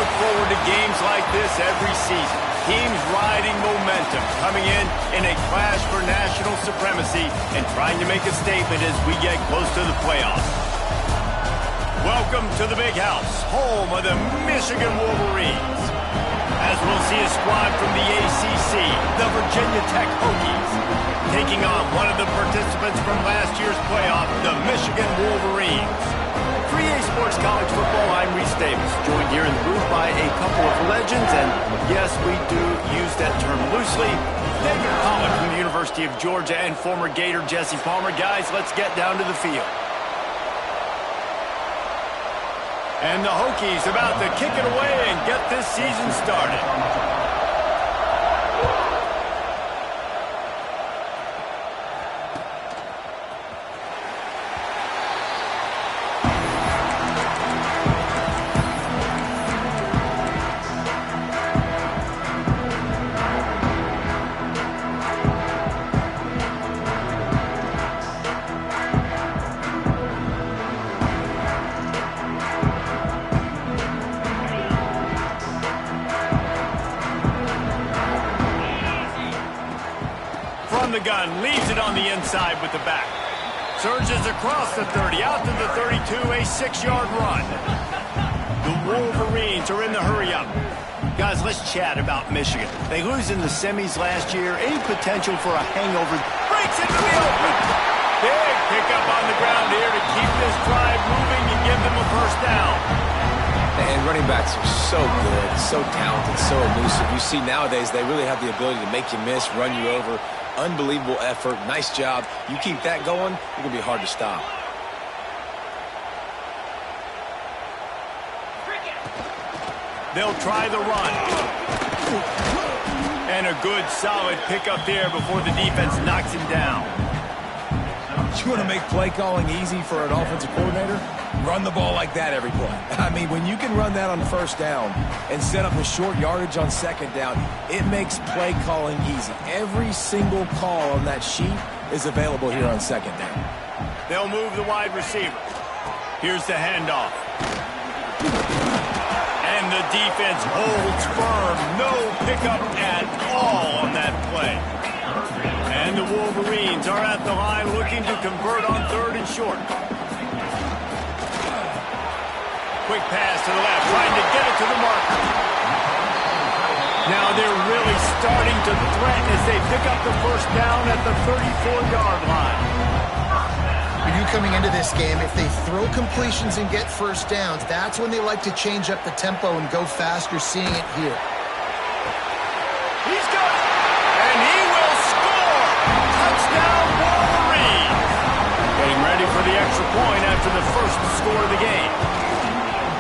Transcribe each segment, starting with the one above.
look forward to games like this every season. Teams riding momentum, coming in a clash for national supremacy and trying to make a statement as we get close to the playoffs. Welcome to the Big House, home of the Michigan Wolverines. As we'll see a squad from the ACC, the Virginia Tech Hokies, taking on one of the participants from last year's playoff, the Michigan Wolverines. For EA Sports College Football, I'm Reese Davis, joined here in the booth by a couple of legends, and yes, we do use that term loosely. David Pollack from the University of Georgia and former Gator Jesse Palmer. Guys, let's get down to the field. And the Hokies about to kick it away and get this season started. The gun leaves it on the inside with the back. Surges across the 30, out to the 32, a 6-yard run. The Wolverines are in the hurry-up. Guys, let's chat about Michigan. They lose in the semis last year. Any potential for a hangover? Breaks into the open. Big pickup on the ground here to keep this drive moving and give them a first down. And running backs are so good, so talented, so elusive. You see nowadays they really have the ability to make you miss, run you over. Unbelievable effort. Nice job. You keep that going, it's going to be hard to stop. They'll try the run. And a good, solid pickup there before the defense knocks him down. You want to make play calling easy for an offensive coordinator? Run the ball like that every play. I mean, when you can run that on first down and set up a short yardage on second down, it makes play calling easy. Every single call on that sheet is available here on second down. They'll move the wide receiver. Here's the handoff. And the defense holds firm. No pickup at all on that play. And the Wolverines are at the line looking to convert on 3rd and short. Quick pass to the left, trying to get it to the marker. Now they're really starting to threaten as they pick up the first down at the 34-yard line. When you're coming into this game, if they throw completions and get first downs, that's when they like to change up the tempo and go fast. You're seeing it here. He's got it, and he will score! Touchdown, Wolverines! Getting ready for the extra point after the first score of the game.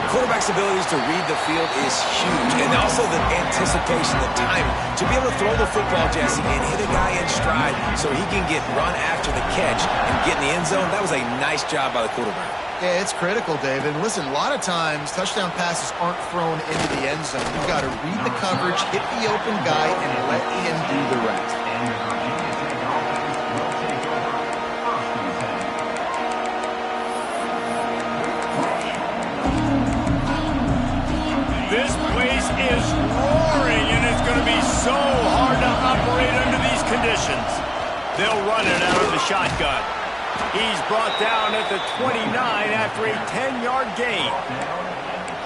Quarterback's abilities to read the field is huge, and also the anticipation, the timing. To be able to throw the football, Jesse, and hit a guy in stride so he can get run after the catch and get in the end zone, that was a nice job by the quarterback. Yeah, it's critical, David. Listen, a lot of times touchdown passes aren't thrown into the end zone. You've got to read the coverage, hit the open guy, and let him do the rest. This place is roaring, and it's going to be so hard to operate under these conditions. They'll run it out of the shotgun. He's brought down at the 29 after a 10-yard gain.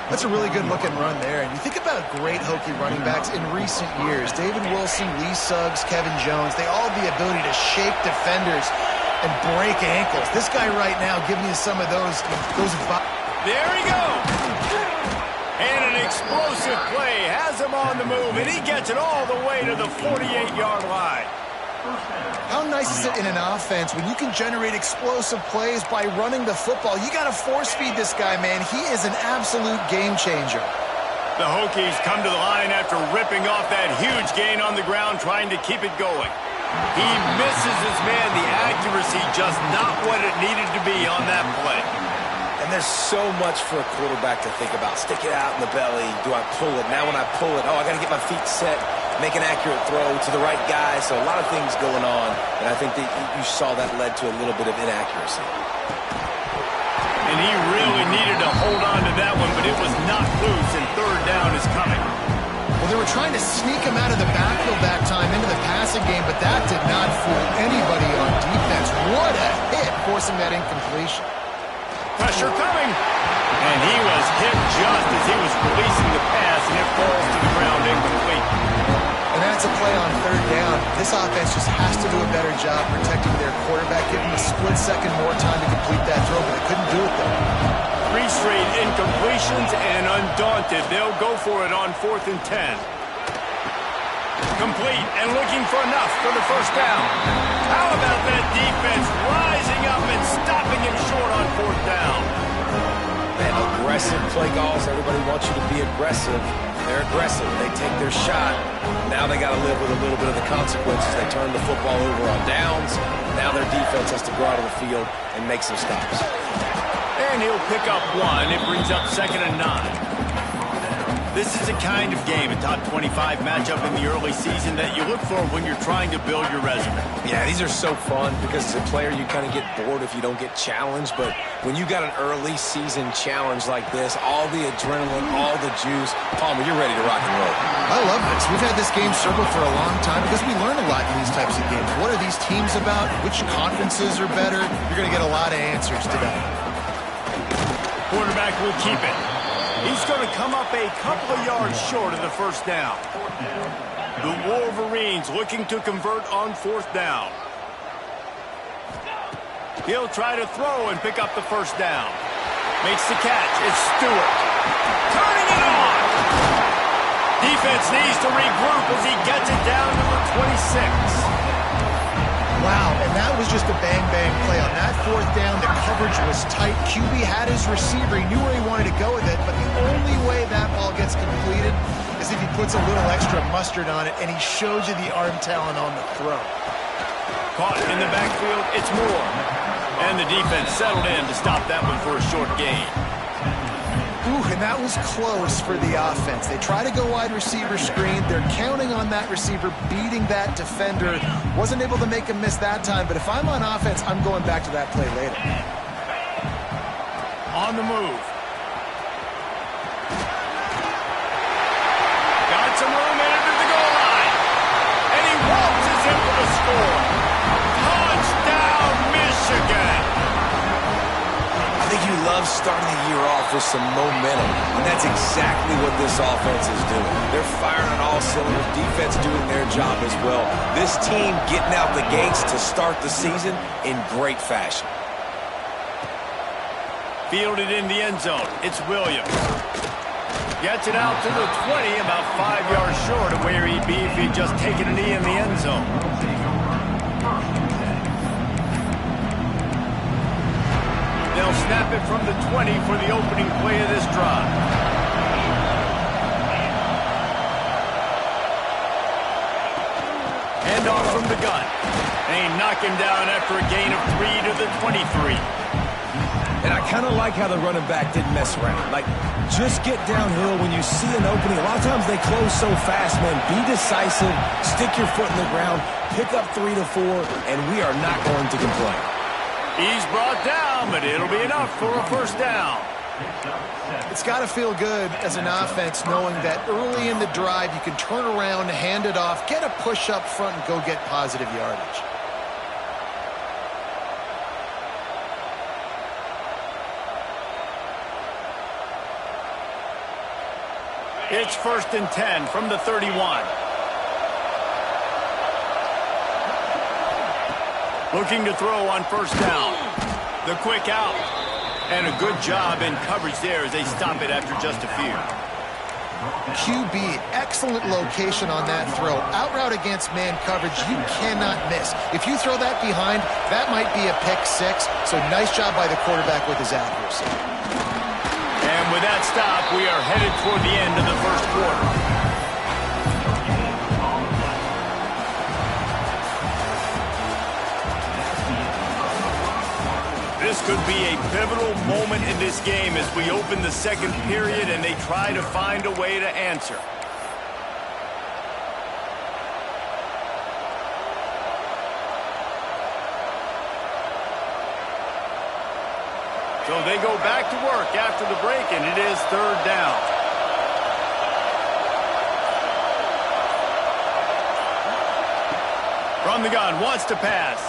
That's a really good-looking run there. And you think about great Hokie running backs in recent years. David Wilson, Lee Suggs, Kevin Jones, they all have the ability to shake defenders and break ankles. This guy right now giving you some of those. There he goes. And an explosive play has him on the move, and he gets it all the way to the 48-yard line. How nice is it in an offense when you can generate explosive plays by running the football? You got to force feed this guy, man. He is an absolute game changer. The Hokies come to the line after ripping off that huge gain on the ground, trying to keep it going. He misses his man. The accuracy just not what it needed to be on that play. And there's so much for a quarterback to think about. Stick it out in the belly. Do I pull it? Now when I pull it, I got to get my feet set, make an accurate throw to the right guy. So a lot of things going on, and I think that you saw that led to a little bit of inaccuracy. And he really needed to hold on to that one, but it was knocked loose, and third down is trying to sneak him out of the backfield that time into the passing game, but that did not fool anybody on defense. What a hit, forcing that incompletion. Pressure coming. And he was hit just as he was releasing the pass, and it falls to the ground incomplete. And that's a play on third down. This offense just has to do a better job protecting their quarterback, giving him a split second more time to complete that throw, but they couldn't do it though. 3 straight incompletions, and undaunted, they'll go for it on 4th and 10. Complete and looking for enough for the first down. How about that defense rising up and stopping him short on 4th down? Man, aggressive play calls. Everybody wants you to be aggressive. They're aggressive. They take their shot. Now they got to live with a little bit of the consequences. They turn the football over on downs. Now their defense has to go out of the field and make some stops. And he'll pick up 1. It brings up 2nd and 9. This is a kind of game, a top 25 matchup in the early season that you look for when you're trying to build your resume. Yeah, these are so fun because as a player you kind of get bored if you don't get challenged, but when you got an early season challenge like this, all the adrenaline, all the juice, Palmer, you're ready to rock and roll. I love this. We've had this game circled for a long time because we learn a lot in these types of games. What are these teams about? Which conferences are better? You're going to get a lot of answers today. Quarterback will keep it. He's going to come up a couple of yards short of the first down. The Wolverines looking to convert on 4th down. He'll try to throw and pick up the first down. Makes the catch. It's Stewart. Turning it on. Defense needs to regroup as he gets it down to the 26. Wow, and that was just a bang-bang play. On that 4th down, the coverage was tight. QB had his receiver. He knew where he wanted to go with it, but the only way that ball gets completed is if he puts a little extra mustard on it, and he shows you the arm talent on the throw. Caught in the backfield, it's Moore. And the defense settled in to stop that one for a short gain. Ooh, and that was close for the offense. They try to go wide receiver screen. They're counting on that receiver beating that defender. Wasn't able to make him miss that time, but if I'm on offense, I'm going back to that play later. On the move. Got some room into the goal line. And he waltzes in for the score. Touchdown, Michigan. I think you love starting the year off with some momentum, and that's exactly what this offense is doing. They're firing on all cylinders, defense doing their job as well. This team getting out the gates to start the season in great fashion. Fielded in the end zone. It's Williams. Gets it out to the 20, about 5 yards short of where he'd be if he'd just taken a knee in the end zone. They'll snap it from the 20 for the opening play of this drive. Hand off from the gun. And he knocked him down after a gain of 3 to the 23. And I kind of like how the running back didn't mess around. Like, just get downhill when you see an opening. A lot of times they close so fast, man. Be decisive, stick your foot in the ground, pick up 3 to 4, and we are not going to complain. He's brought down, but it'll be enough for a first down. It's got to feel good as an offense knowing that early in the drive you can turn around, hand it off, get a push up front, and go get positive yardage. It's 1st and 10 from the 31. Looking to throw on first down. The quick out. And a good job in coverage there as they stop it after just a few. QB, excellent location on that throw. Out route against man coverage, you cannot miss. If you throw that behind, that might be a pick 6. So nice job by the quarterback with his accuracy. And with that stop, we are headed toward the end of the first quarter. This could be a pivotal moment in this game as we open the second period and they try to find a way to answer. So they go back to work after the break, and it is 3rd down. From the gun, wants to pass.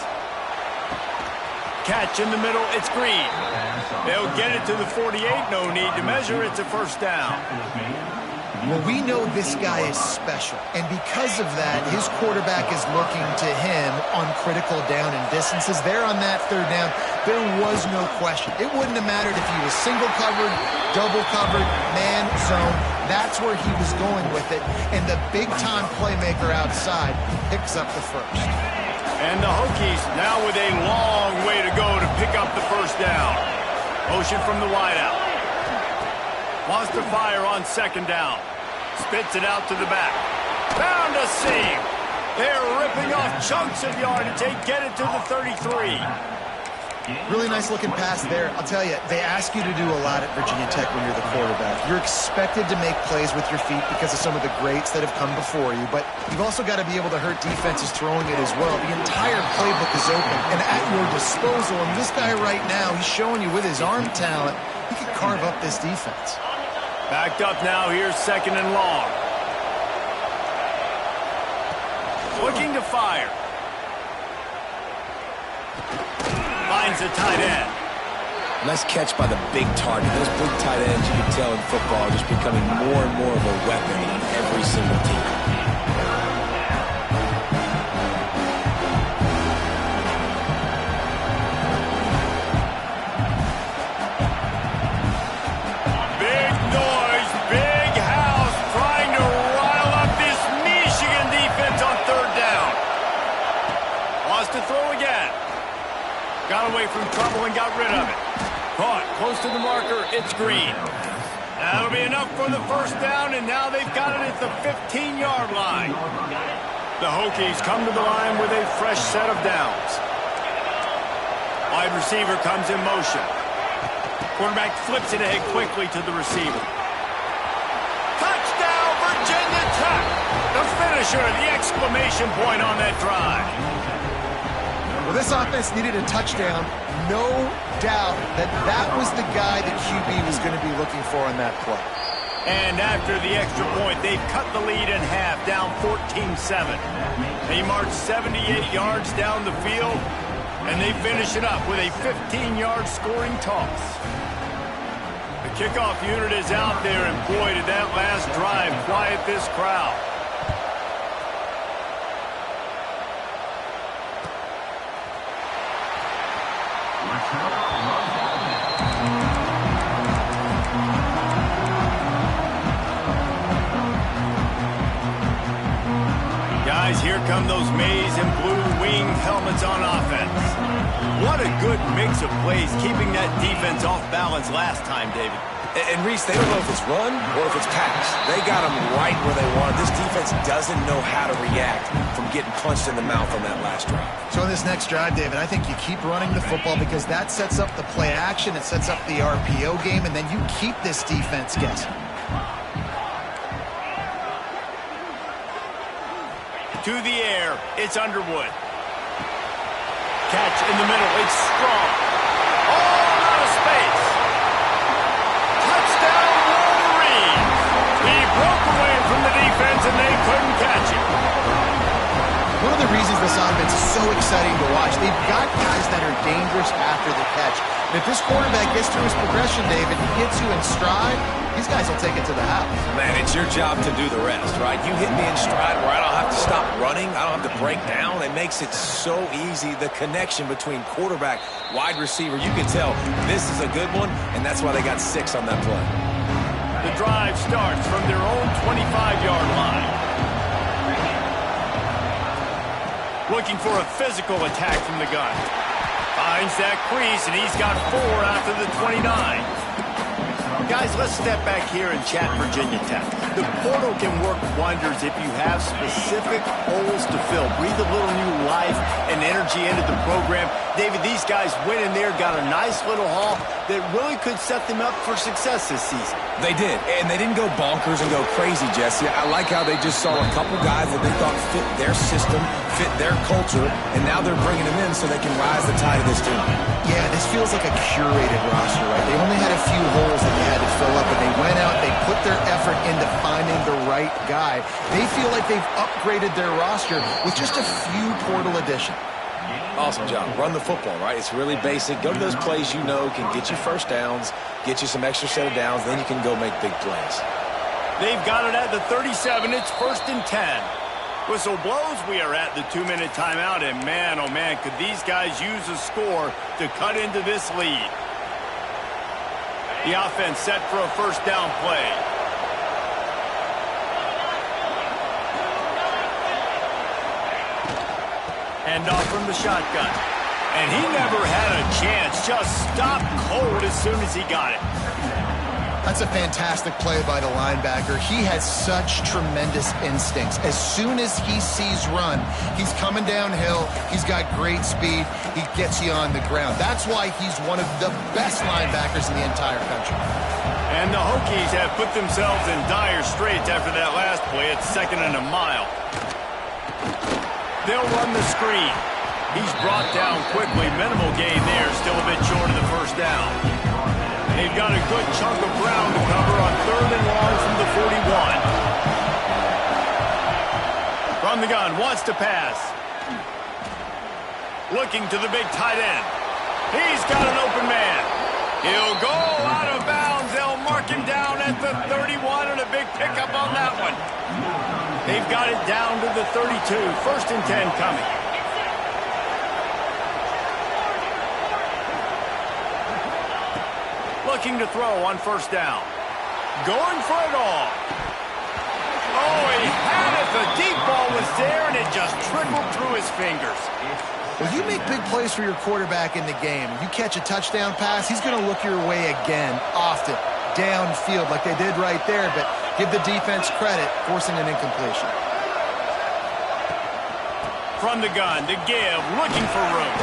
Catch in the middle, it's Green. They'll get it to the 48, no need to measure, it's a first down. Well, we know this guy is special, and because of that, his quarterback is looking to him on critical down and distances. There on that third down, there was no question. It wouldn't have mattered if he was single covered, double covered, man, zone. That's where he was going with it, and the big-time playmaker outside picks up the first. And the Hokies now with a long way to go to pick up the first down. Motion from the wideout. Wants to fire on second down. Spits it out to the back. Found a seam. They're ripping off chunks of yardage. They get it to the 33. Really nice looking pass there. I'll tell you, they ask you to do a lot at Virginia Tech when you're the quarterback. You're expected to make plays with your feet because of some of the greats that have come before you, but you've also got to be able to hurt defenses throwing it as well. The entire playbook is open and at your disposal, and this guy right now, he's showing you with his arm talent, he could carve up this defense. Backed up now, here's second and long. Looking to fire. Finds a tight end. Nice catch by the big target. Those big tight ends, you can tell in football, are just becoming more and more of a weapon on every single team. Got away from trouble and got rid of it. Caught close to the marker, it's Green. That'll be enough for the first down, and now they've got it at the 15-yard line. The Hokies come to the line with a fresh set of downs. Wide receiver comes in motion. Quarterback flips it ahead quickly to the receiver. Touchdown, Virginia Tech! The finisher, the exclamation point on that drive. Well, this offense needed a touchdown. No doubt that that was the guy that QB was going to be looking for on that play. And after the extra point, they've cut the lead in half, down 14-7. They march 78 yards down the field, and they finish it up with a 15-yard scoring toss. The kickoff unit is out there, and boy, did that last drive quiet this crowd. Guys, here come those maize and blue wing helmets on offense. What a good mix of plays, keeping that defense off balance last time, David. And Reese, they don't know if it's run or if it's pass. They got them right where they want. This defense doesn't know how to react from getting punched in the mouth on that last drive. So in this next drive, David, I think you keep running the football because that sets up the play action, it sets up the RPO game, and then you keep this defense guessing. To the air, it's Underwood. Catch in the middle, it's Strong. All out of space. Touchdown, Wolverines. He broke away from the defense and they couldn't catch him. One of the reasons this offense is so exciting to watch, they've got guys that are dangerous after the catch. And if this quarterback gets through his progression, David, he hits you in stride, these guys will take it to the house. Man, it's your job to do the rest, right? You hit me in stride where I don't have to stop running. I don't have to break down. It makes it so easy. The connection between quarterback, wide receiver, you can tell this is a good one, and that's why they got 6 on that play. The drive starts from their own 25-yard line. Looking for a physical attack from the gun. Finds that crease, and he's got 4 after the 29. Guys, let's step back here and chat Virginia Tech. The portal can work wonders if you have specific holes to fill. Breathe a little new life and energy into the program. David, these guys went in there, got a nice little haul that really could set them up for success this season. They did, and they didn't go bonkers and go crazy, Jesse. I like how they just saw a couple guys that they thought fit their system, fit their culture, and now they're bringing them in so they can rise the tide of this team. Yeah, this feels like a curated roster, right? They only had a few holes that they had to fill up, but they went out, they put their effort into finding the right right guy. They feel like they've upgraded their roster with just a few portal additions. Awesome job. Run the football, right? It's really basic. Go to those plays you know can get you first downs, get you some extra set of downs, then you can go make big plays. They've got it at the 37. It's 1st and 10. Whistle blows. We are at the 2-minute timeout, and man, oh man, could these guys use a score to cut into this lead. The offense set for a first down play. Hand off from the shotgun. And he never had a chance. Just stopped cold as soon as he got it. That's a fantastic play by the linebacker. He has such tremendous instincts. As soon as he sees run, he's coming downhill. He's got great speed. He gets you on the ground. That's why he's one of the best linebackers in the entire country. And the Hokies have put themselves in dire straits after that last play. It's 2nd and a mile. They'll run the screen. He's brought down quickly. Minimal gain there. Still a bit short of the first down. They've got a good chunk of ground to cover on 3rd and long from the 41. From the gun, wants to pass. Looking to the big tight end. He's got an open man. He'll go out of bounds. They'll mark him down at the 31, and a big pickup on that one. They've got it down to the 32. 1st and 10 coming. Looking to throw on 1st down. Going for it all. Oh, he had it. The deep ball was there, and it just trickled through his fingers. Well, you make big plays for your quarterback in the game. You catch a touchdown pass, he's going to look your way again, often, downfield like they did right there, but give the defense credit, forcing an incompletion. From the gun to give, looking for room.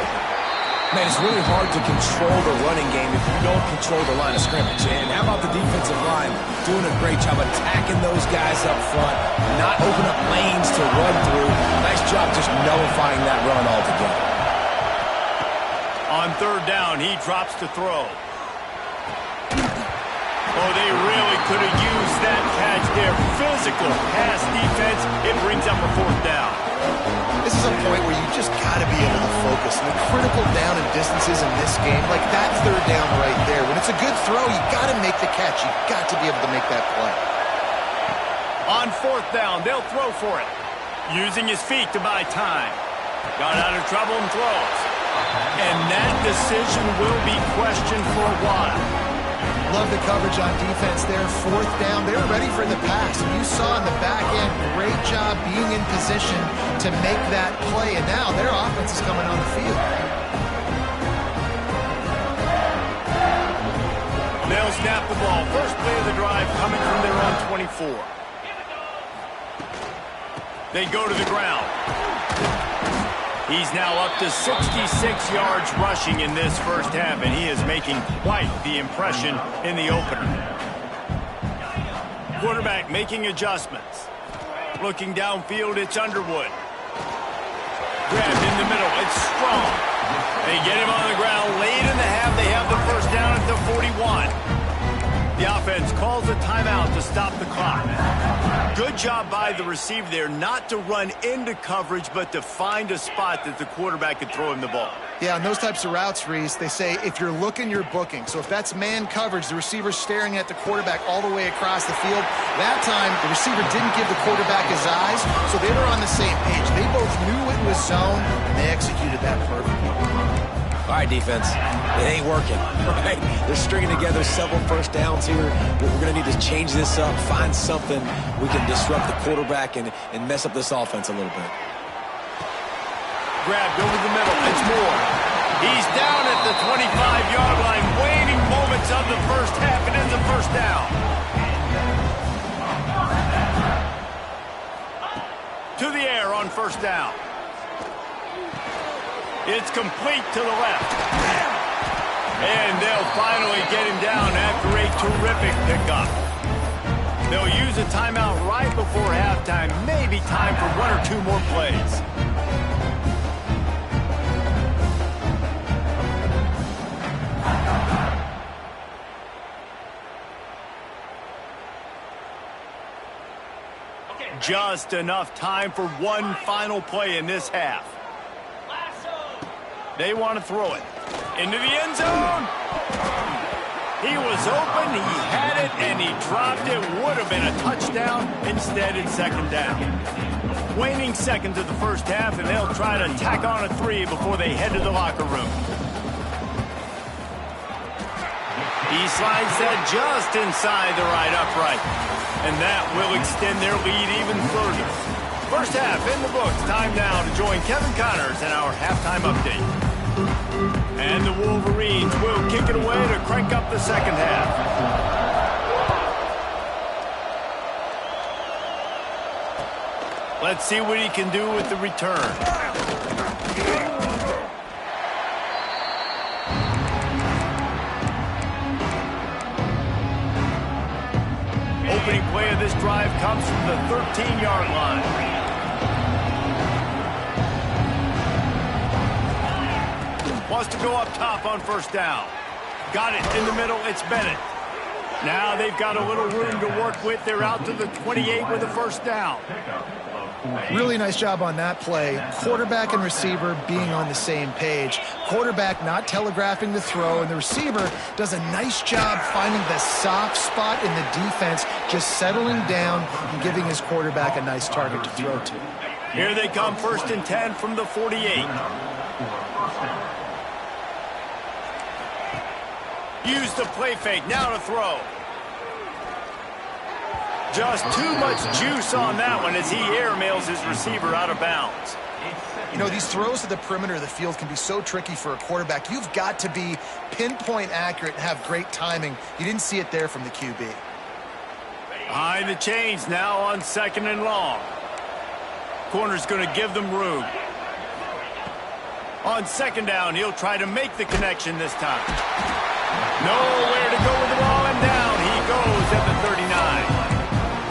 Man, it's really hard to control the running game if you don't control the line of scrimmage. And how about the defensive line doing a great job attacking those guys up front, not open up lanes to run through. Nice job just nullifying that run altogether. On 3rd down, he drops to throw. Oh, they really could have used that catch there. Physical pass defense. It brings up a 4th down. This is a point where you just got to be able to focus. And the critical down and distances in this game, like that 3rd down right there, when it's a good throw, you got to make the catch. You got to be able to make that play. On 4th down, they'll throw for it. Using his feet to buy time. Got out of trouble and throws. And that decision will be questioned for a while. Love the coverage on defense there. 4th down, they were ready for the pass. And you saw in the back end, great job being in position to make that play. And now their offense is coming on the field. They'll snap the ball. First play of the drive coming from their own 24. They go to the ground. He's now up to 66 yards rushing in this first half, and he is making quite the impression in the opener. Quarterback making adjustments. Looking downfield, it's Underwood. Grabbed in the middle, it's Strong. They get him on the ground late in the half. They have the first down at the 41. The offense calls a timeout to stop the clock. Good job by the receiver there not to run into coverage, but to find a spot that the quarterback could throw him the ball. Yeah, on those types of routes, Reese, they say if you're looking, you're booking. So if that's man coverage, the receiver's staring at the quarterback all the way across the field. That time, the receiver didn't give the quarterback his eyes, so they were on the same page. They both knew it was zone, and they executed that perfectly. All right, defense, it ain't working, right? They're stringing together several first downs here. We're going to need to change this up, find something we can disrupt the quarterback and mess up this offense a little bit. Grabbed over the middle. It's Moore. He's down at the 25-yard line. Waning moments of the first half. It is a first down. To the air on first down. It's complete to the left. And they'll finally get him down after a terrific pickup. They'll use a timeout right before halftime. Maybe time for 1 or 2 more plays. Just enough time for one final play in this half. They want to throw it into the end zone. He was open, he had it, and he dropped it. Would have been a touchdown. Instead, it's second down. Waning seconds of the first half, and they'll try to tack on a 3 before they head to the locker room. He slides that just inside the right upright, and that will extend their lead even further. First half in the books. Time now to join Kevin Connors in our halftime update. And the Wolverines will kick it away to crank up the second half. Let's see what he can do with the return. Opening play of this drive comes from the 13-yard line. Wants to go up top on first down. Got it in the middle. It's Bennett. Now they've got a little room to work with. They're out to the 28 with a first down. Really nice job on that play. Quarterback and receiver being on the same page. Quarterback not telegraphing the throw, and the receiver does a nice job finding the soft spot in the defense, just settling down and giving his quarterback a nice target to throw to. Here they come, 1st and 10 from the 48. Use the play fake, now to throw. Just too much juice on that one as he airmails his receiver out of bounds. You know, these throws to the perimeter of the field can be so tricky for a quarterback. You've got to be pinpoint accurate and have great timing. You didn't see it there from the QB. Behind the chains now on 2nd and long. Corner's going to give them room. On 2nd down, he'll try to make the connection this time. Nowhere to go with the ball, and down he goes at the 39.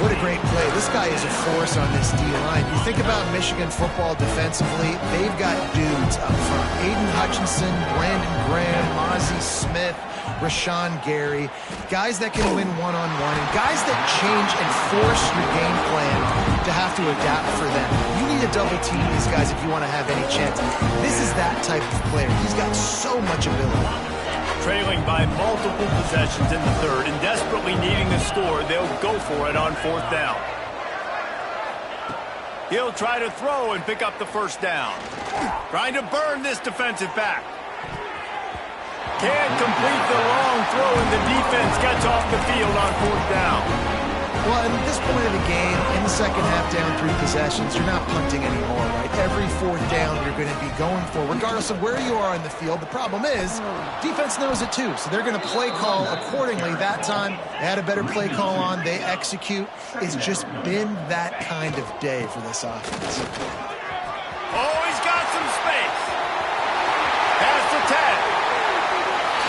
What a great play. This guy is a force on this D-line. You think about Michigan football defensively, they've got dudes up front. Aiden Hutchinson, Brandon Graham, Mozzie Smith, Rashawn Gary. Guys that can win one-on-one, and guys that change and force your game plan to have to adapt for them. You need to double team these guys if you want to have any chance. This is that type of player. He's got so much ability. Trailing by multiple possessions in the 3rd and desperately needing the score, they'll go for it on 4th down. He'll try to throw and pick up the first down. Trying to burn this defensive back. Can't complete the long throw, and the defense gets off the field on 4th down. Well, at this point of the game, in the second half, down 3 possessions, you're not punting anymore, right? Every 4th down you're going to be going for, regardless of where you are on the field. The problem is, defense knows it too, so they're going to play call accordingly. That time, they had a better play call on. They execute. It's just been that kind of day for this offense. Oh, he's got some space. Pass to 10.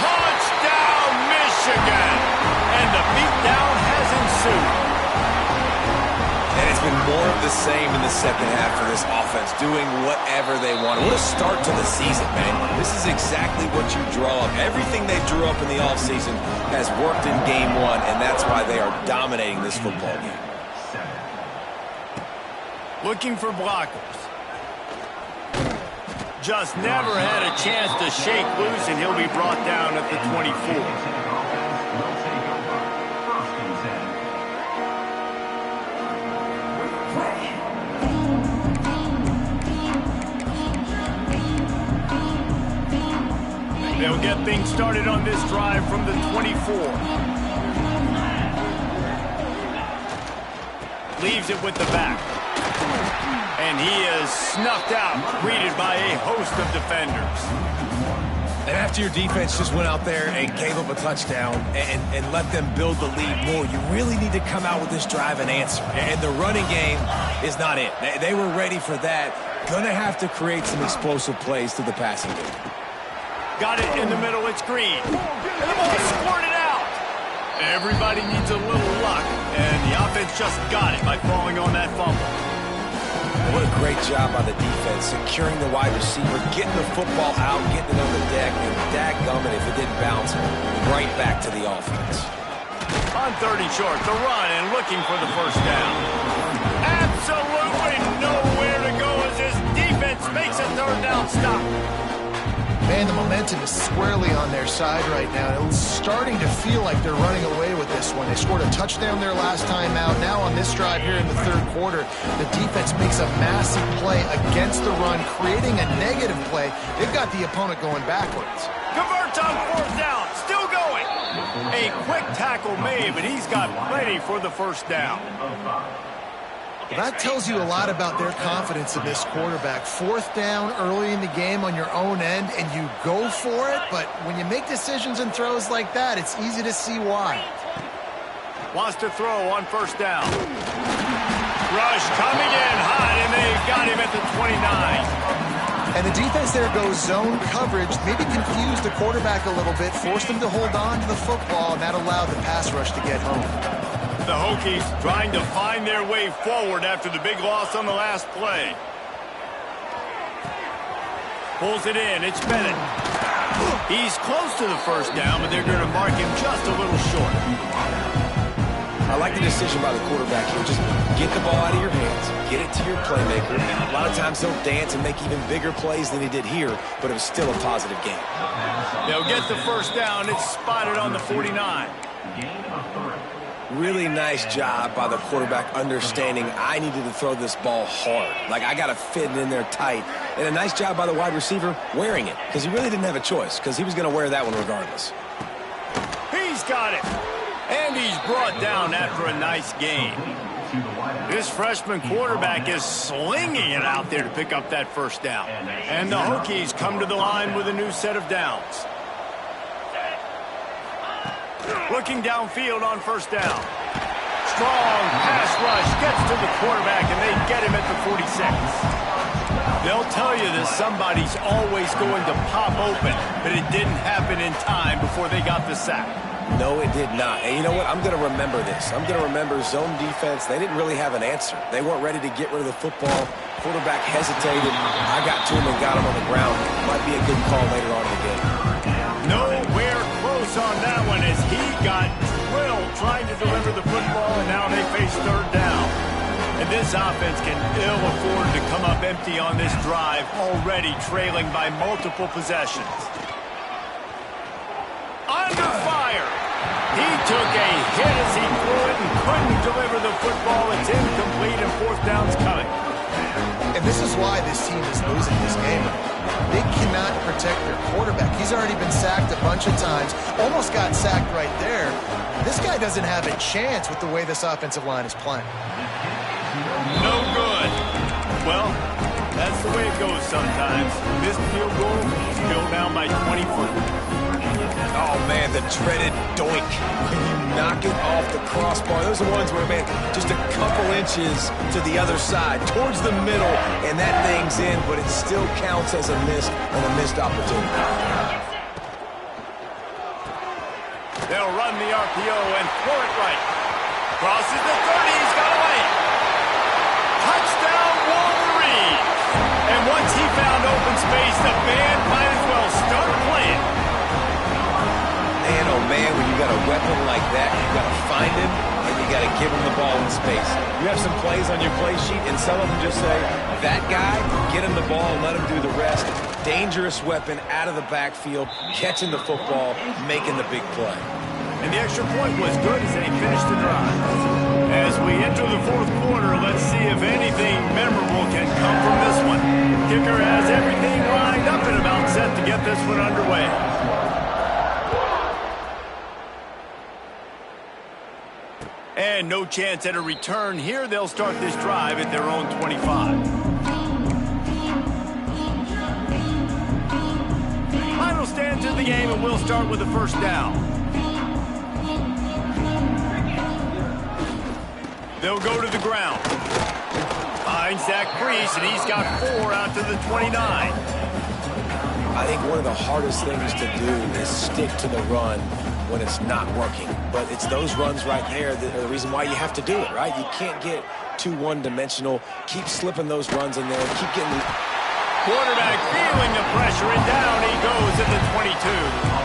Touchdown, Michigan. And the beatdown has ensued. And it's been more of the same in the second half for this offense, doing whatever they want. What a start to the season, man. This is exactly what you draw up. Everything they drew up in the offseason has worked in game 1, and that's why they are dominating this football game. Looking for blockers. Just never had a chance to shake loose, and he'll be brought down at the 24. They'll get things started on this drive from the 24. Leaves it with the back. And he is snuffed out, greeted by a host of defenders. And after your defense just went out there and gave up a touchdown and let them build the lead more, you really need to come out with this drive and answer. And the running game is not it. They were ready for that. Gonna have to create some explosive plays through the passing game. Got it in the middle, it's Green. And the ball squirted out. Everybody needs a little luck, and the offense just got it by falling on that fumble. What a great job by the defense, securing the wide receiver, getting the football out, getting it on the deck, and dadgummit if it didn't bounce, right back to the offense. On 30 short, the run and looking for the first down. absolutely nowhere to go as his defense makes a third down stop. Man, the momentum is squarely on their side right now. It's starting to feel like they're running away with this one. They scored a touchdown their last time out. Now on this drive here in the third quarter, the defense makes a massive play against the run, creating a negative play. They've got the opponent going backwards. Converts on fourth down, still going. A quick tackle made, but he's got plenty for the first down. Well, that tells you a lot about their confidence in this quarterback. Fourth down early in the game on your own end, and you go for it, but when you make decisions and throws like that, it's easy to see why. Wants to throw on first down. Rush coming in hot, and they've got him at the 29. And the defense there goes zone coverage, maybe confused the quarterback a little bit, forced him to hold on to the football, and that allowed the pass rush to get home. The Hokies trying to find their way forward after the big loss on the last play. Pulls it in. It's Bennett. He's close to the first down, but they're going to mark him just a little short. I like the decision by the quarterback here. Just get the ball out of your hands. Get it to your playmaker. A lot of times he'll dance and make even bigger plays than he did here, but it was still a positive game. They'll get the first down. It's spotted on the 49. Really nice job by the quarterback understanding I needed to throw this ball hard. Like, I got to fit it in there tight. And a nice job by the wide receiver wearing it, because he really didn't have a choice, because he was going to wear that one regardless. He's got it. And he's brought down after a nice game. This freshman quarterback is slinging it out there to pick up that first down. And the Hokies come to the line with a new set of downs. Looking downfield on first down. Strong pass rush gets to the quarterback, and they get him at the 46. They'll tell you that somebody's always going to pop open, but it didn't happen in time before they got the sack. No, it did not. And you know what? I'm going to remember this. I'm going to remember zone defense. They didn't really have an answer. They weren't ready to get rid of the football. Quarterback hesitated. I got to him and got him on the ground. Might be a good call later on in the game. Nowhere close on that one as he got drilled trying to deliver the football, and now they face third down. And this offense can ill afford to come up empty on this drive, already trailing by multiple possessions. Under fire. He took a hit as he threw it and couldn't deliver the football. It's incomplete, and fourth down's coming. And this is why this team is losing this game. They cannot protect their quarterback. He's already been sacked a bunch of times, almost got sacked right there. This guy doesn't have a chance with the way this offensive line is playing. No good. Well, that's the way it goes sometimes. Missed field goal, still down by 20 foot. Oh, man, the dreaded doink. When you knock it off the crossbar. Those are ones where, man, just a couple inches to the other side, towards the middle, and that thing's in, but it still counts as a miss and a missed opportunity. They'll run the RPO and throw it right. Crosses the 30, he's got away. Touchdown, Wolverine. And once he found open space, the band might as well start playing. Man, oh man, when you got a weapon like that, you got to find him, and you got to give him the ball in space. You have some plays on your play sheet, and some of them just say, that guy, get him the ball and let him do the rest. Dangerous weapon out of the backfield, catching the football, making the big play. And the extra point was good as they finished the drive. As we enter the fourth quarter, let's see if anything memorable can come from this one. Kicker has everything lined up and about set to get this one underway. And no chance at a return here. They'll start this drive at their own 25. Final stands in the game, and we'll start with the first down. They'll go to the ground. Finds Zach Priest, and he's got 4 out to the 29. I think one of the hardest things to do is stick to the run when it's not working. But it's those runs right there that are the reason why you have to do it, right? You can't get too one-dimensional. Keep slipping those runs in there. Keep getting the... Quarterback feeling the pressure, and down he goes at the 22.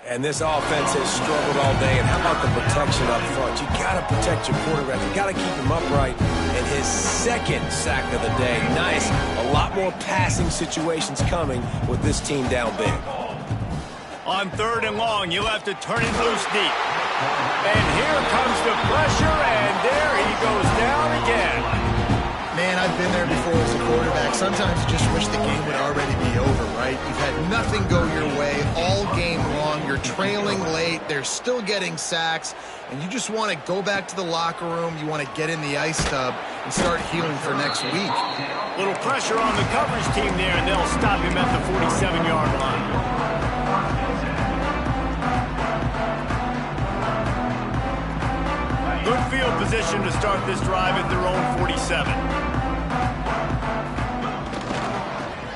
And this offense has struggled all day. And how about the protection up front? You got to protect your quarterback. You got to keep him upright. And his second sack of the day. Nice. A lot more passing situations coming with this team down big. On 3rd and long, you'll have to turn it loose deep. And here comes the pressure, and there he goes down again. Man, I've been there before as a quarterback. Sometimes you just wish the game would already be over, right? You've had nothing go your way all game long. You're trailing late. They're still getting sacks. And you just want to go back to the locker room. You want to get in the ice tub and start healing for next week. Little pressure on the coverage team there, and they'll stop him at the 47-yard line. Good field position to start this drive at their own 47.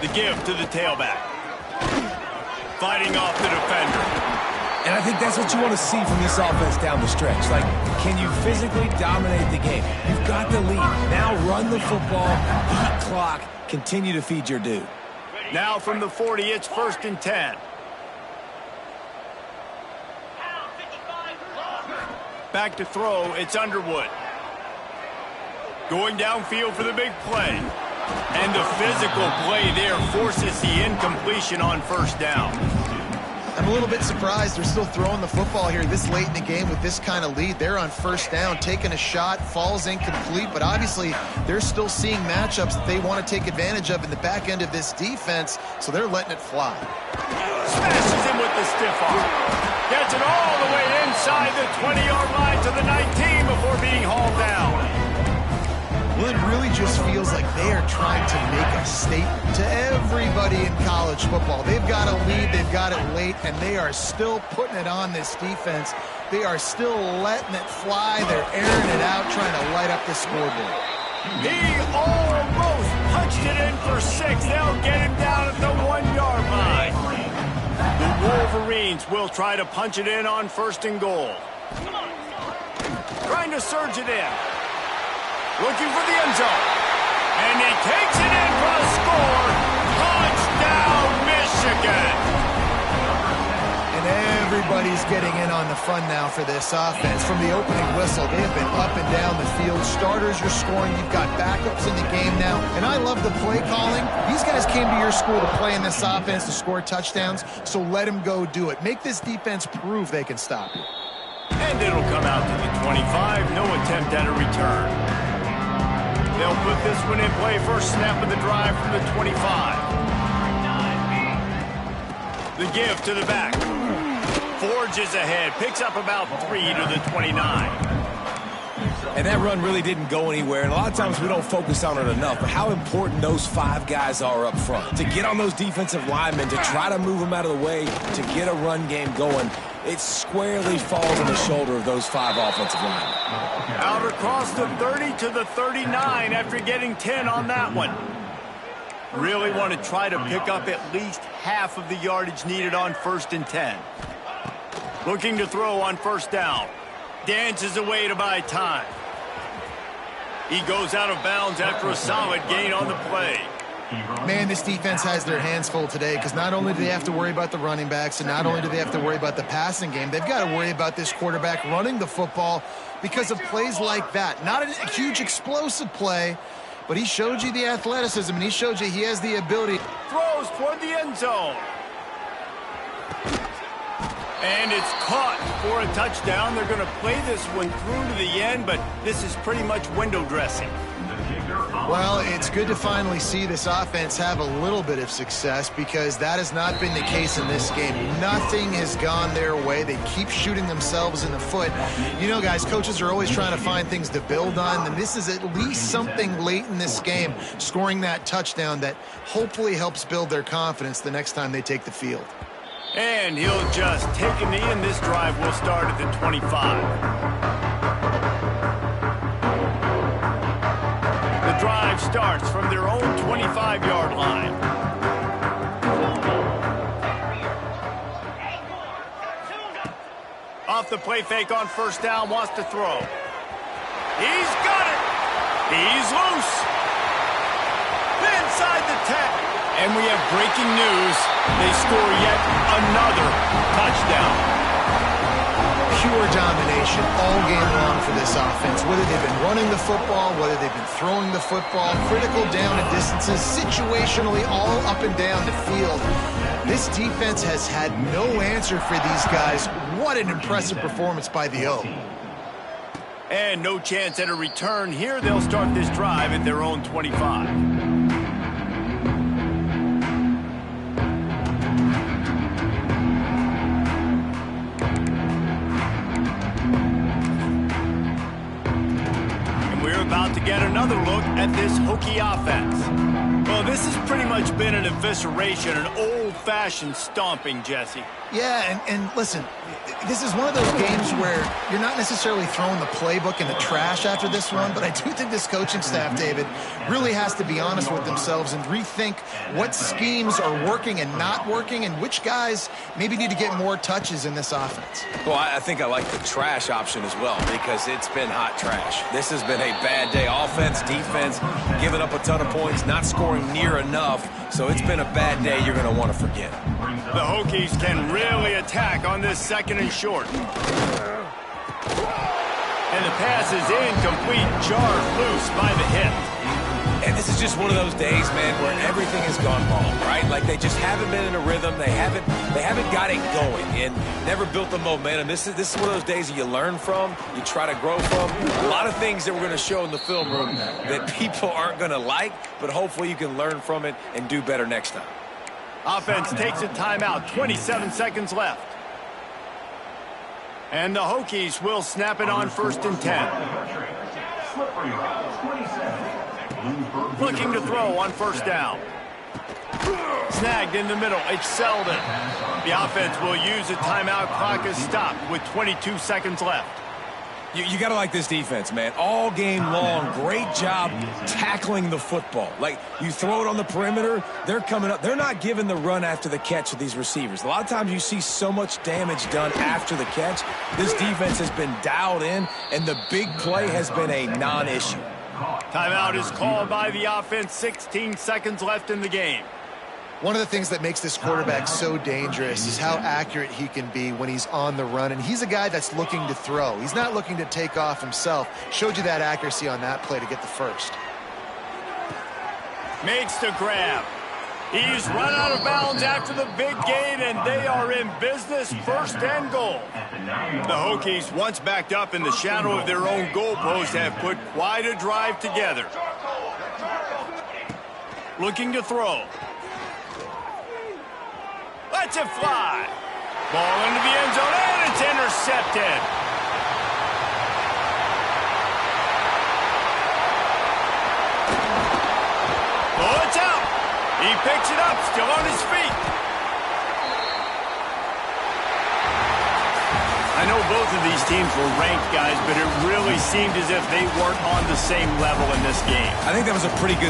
The give to the tailback. Fighting off the defender. And I think that's what you want to see from this offense down the stretch. Like, can you physically dominate the game? You've got the lead. Now run the football, eat clock, continue to feed your dude. Now from the 40, it's 1st and 10. Back to throw, it's Underwood. Going downfield for the big play. And the physical play there forces the incompletion on 1st down. I'm a little bit surprised they're still throwing the football here this late in the game with this kind of lead. They're on 1st down, taking a shot, falls incomplete, but obviously they're still seeing matchups that they want to take advantage of in the back end of this defense, so they're letting it fly. Smashes him with the stiff arm. Gets it all the way inside the 20-yard line to the 19 before being hauled down. Well, it really just feels like they are trying to make a statement to everybody in college football. They've got a lead, they've got it late, and they are still putting it on this defense. They are still letting it fly. They're airing it out, trying to light up the scoreboard. He almost punched it in for 6. They'll get him down at the 1-yard line. The Wolverines will try to punch it in on 1st and goal. Trying to surge it in. Looking for the end zone. And he takes it in for a score. Touchdown, Michigan. And everybody's getting in on the fun now for this offense. From the opening whistle, they have been up and down the field. Starters are scoring. You've got backups in the game now. And I love the play calling. These guys came to your school to play in this offense to score touchdowns, so let them go do it. Make this defense prove they can stop you. And it'll come out to the 25. No attempt at a return. They'll put this one in play. First snap of the drive from the 25. The give to the back. Forges ahead. Picks up about 3 to the 29. And that run really didn't go anywhere. And a lot of times we don't focus on it enough. But how important those 5 guys are up front. To get on those defensive linemen, to try to move them out of the way, to get a run game going. It squarely falls on the shoulder of those 5 offensive linemen. Out across the 30 to the 39 after getting 10 on that one. Really want to try to pick up at least half of the yardage needed on 1st and 10. Looking to throw on 1st down. Dances away to buy time. He goes out of bounds after a solid gain on the play. Man, this defense has their hands full today because not only do they have to worry about the running backs and not only do they have to worry about the passing game, they've got to worry about this quarterback running the football because of plays like that. Not a huge explosive play, but he showed you the athleticism and he showed you he has the ability. Throws toward the end zone. And it's caught for a touchdown. They're going to play this one through to the end, but this is pretty much window dressing. Well, it's good to finally see this offense have a little bit of success because that has not been the case in this game. Nothing has gone their way. They keep shooting themselves in the foot. You know, guys, coaches are always trying to find things to build on, and this is at least something late in this game, scoring that touchdown that hopefully helps build their confidence the next time they take the field. And he'll just take a knee, and this drive will start at the 25. The drive starts from their own 25-yard line. Off the play fake on 1st down, wants to throw. He's got it. He's loose. Inside the 10. And we have breaking news. They score yet another touchdown. domination all game long for this offense. Whether they've been running the football, whether they've been throwing the football, critical down and distances, situationally all up and down the field. This defense has had no answer for these guys. What an impressive performance by the O. And no chance at a return here. They'll start this drive at their own 25. About to get another look at this Hokie offense. Well, this has pretty much been an evisceration, an old-fashioned stomping, Jesse. Yeah, and listen, this is one of those games where you're not necessarily throwing the playbook in the trash after this one, but I do think this coaching staff, David, really has to be honest with themselves and rethink what schemes are working and not working and which guys maybe need to get more touches in this offense. Well, I think I like the trash option as well because it's been hot trash. This has been a bad day. Offense, defense, giving up a ton of points, not scoring near enough. So it's been a bad day you're going to want to forget. The Hokies can really attack on this 2nd and short. And the pass is incomplete, jarred loose by the hip. And this is just one of those days, man, where everything has gone wrong, right? Like they just haven't been in a rhythm. They haven't got it going and never built the momentum. This is one of those days that you learn from, you try to grow from. A lot of things that we're going to show in the film room that people aren't going to like, but hopefully you can learn from it and do better next time. Offense takes a timeout, 27 seconds left. And the Hokies will snap it on 1st and 10. Looking to throw on 1st down. Snagged in the middle. It's Selden. The offense will use a timeout. Clock is stopped with 22 seconds left. You got to like this defense, man. All game long, great job tackling the football. Like, you throw it on the perimeter, they're coming up. They're not giving the run after the catch with these receivers. A lot of times you see so much damage done after the catch. This defense has been dialed in, and the big play has been a non-issue. Timeout is called by the offense. 16 seconds left in the game. One of the things that makes this quarterback so dangerous is how accurate he can be when he's on the run. And he's a guy that's looking to throw. He's not looking to take off himself. Showed you that accuracy on that play to get the first. Makes the grab. He's run out of bounds after the big gain, and they are in business. 1st and goal. The Hokies, once backed up in the shadow of their own goalpost, have put quite a drive together. Looking to throw. Lets it fly. Ball into the end zone, and it's intercepted. Oh, it's out. He picks it up, still on his feet. I know both of these teams were ranked, guys, but it really seemed as if they weren't on the same level in this game. I think that was a pretty good